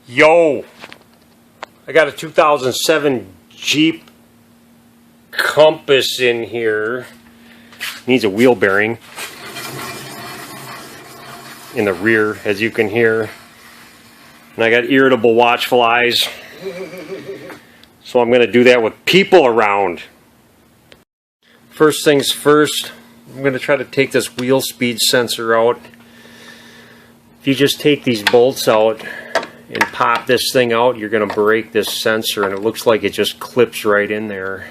Yo, I got a 2007 Jeep Compass in here. Needs a wheel bearing in the rear, as you can hear. And I got irritable watchful eyes. So I'm going to do that with people around. First things first, I'm going to try to take this wheel speed sensor out. If you just take these bolts out and pop this thing out, you're going to break this sensor, and it looks like it just clips right in there.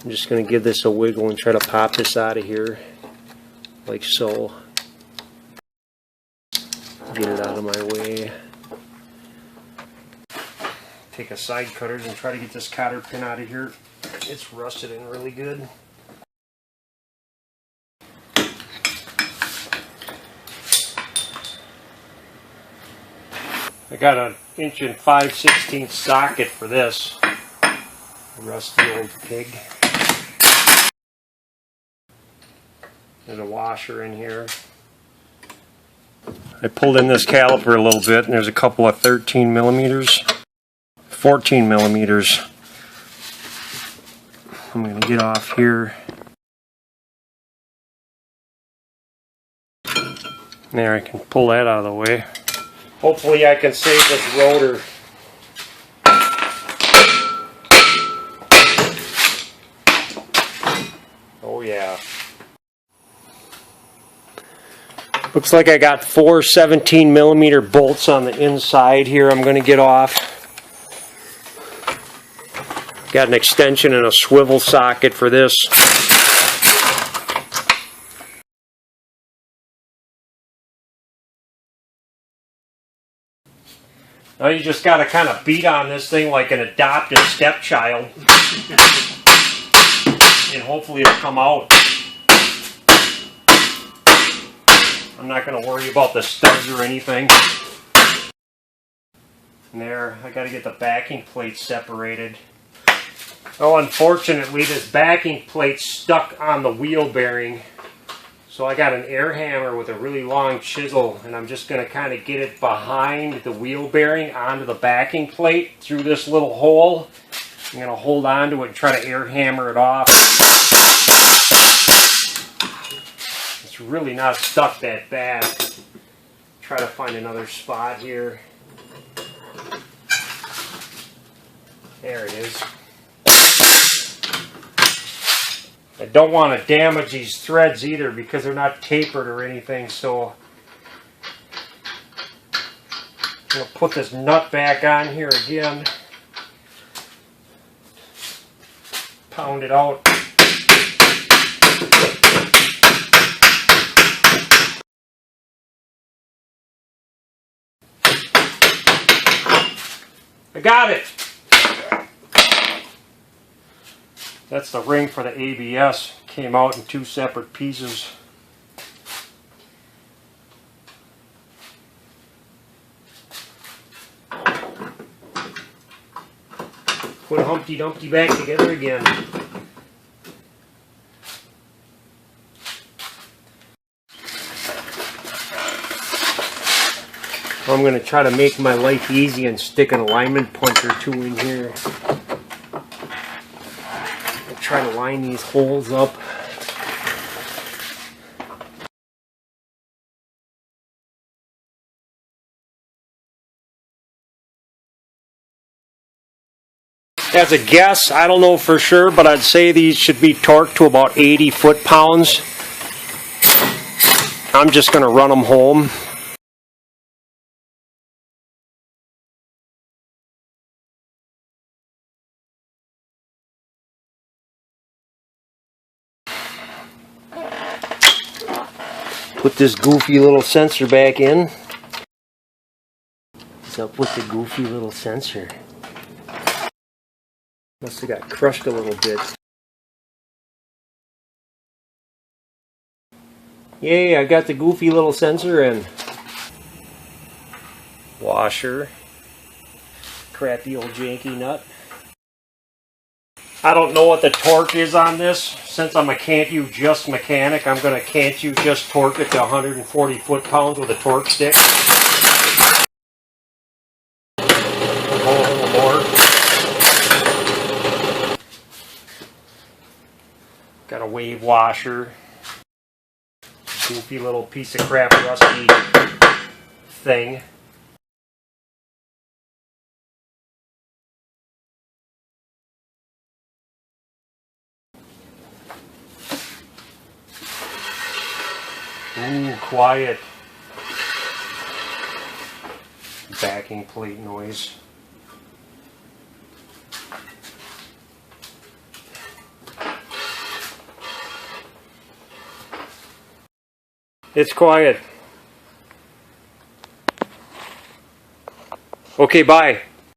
I'm just going to give this a wiggle and try to pop this out of here, like so. Get it out of my way. Take a side cutters and try to get this cotter pin out of here. It's rusted in really good. I got an 1 5/16 socket for this. Rusty old pig. There's a washer in here. I pulled in this caliper a little bit, and there's a couple of 13 millimeters, 14 millimeters. I'm going to get off here. There, I can pull that out of the way. Hopefully I can save this rotor. Oh yeah. Looks like I got 4 17 millimeter bolts on the inside here I'm going to get off. Got an extension and a swivel socket for this. Now you just got to kind of beat on this thing like an adopted stepchild. And hopefully it'll come out. I'm not going to worry about the studs or anything. And there, I got to get the backing plate separated. Oh, unfortunately, this backing plate's stuck on the wheel bearing. So I got an air hammer with a really long chisel, and I'm just going to kind of get it behind the wheel bearing onto the backing plate through this little hole. I'm going to hold on to it and try to air hammer it off. It's really not stuck that bad. Try to find another spot here. There it is. I don't want to damage these threads either because they're not tapered or anything, so I'm going to put this nut back on here again. Pound it out. I got it! That's the ring for the ABS. Came out in 2 separate pieces. Put Humpty Dumpty back together again. I'm going to try to make my life easy and stick an alignment punch or 2 in here. Try to line these holes up. As a guess, I don't know for sure, but I'd say these should be torqued to about 80 foot-pounds. I'm just going to run them home. Put this goofy little sensor back in. What's up with the goofy little sensor? Must have got crushed a little bit. Yay, I got the goofy little sensor in. Washer. Crappy old janky nut. I don't know what the torque is on this. Since I'm a can't you just mechanic, I'm going to can't you just torque it to 140 foot-pounds with a torque stick. wave washer. Goofy little piece of crap rusty thing. Ooh, quiet. Backing plate noise. It's quiet. Okay, bye.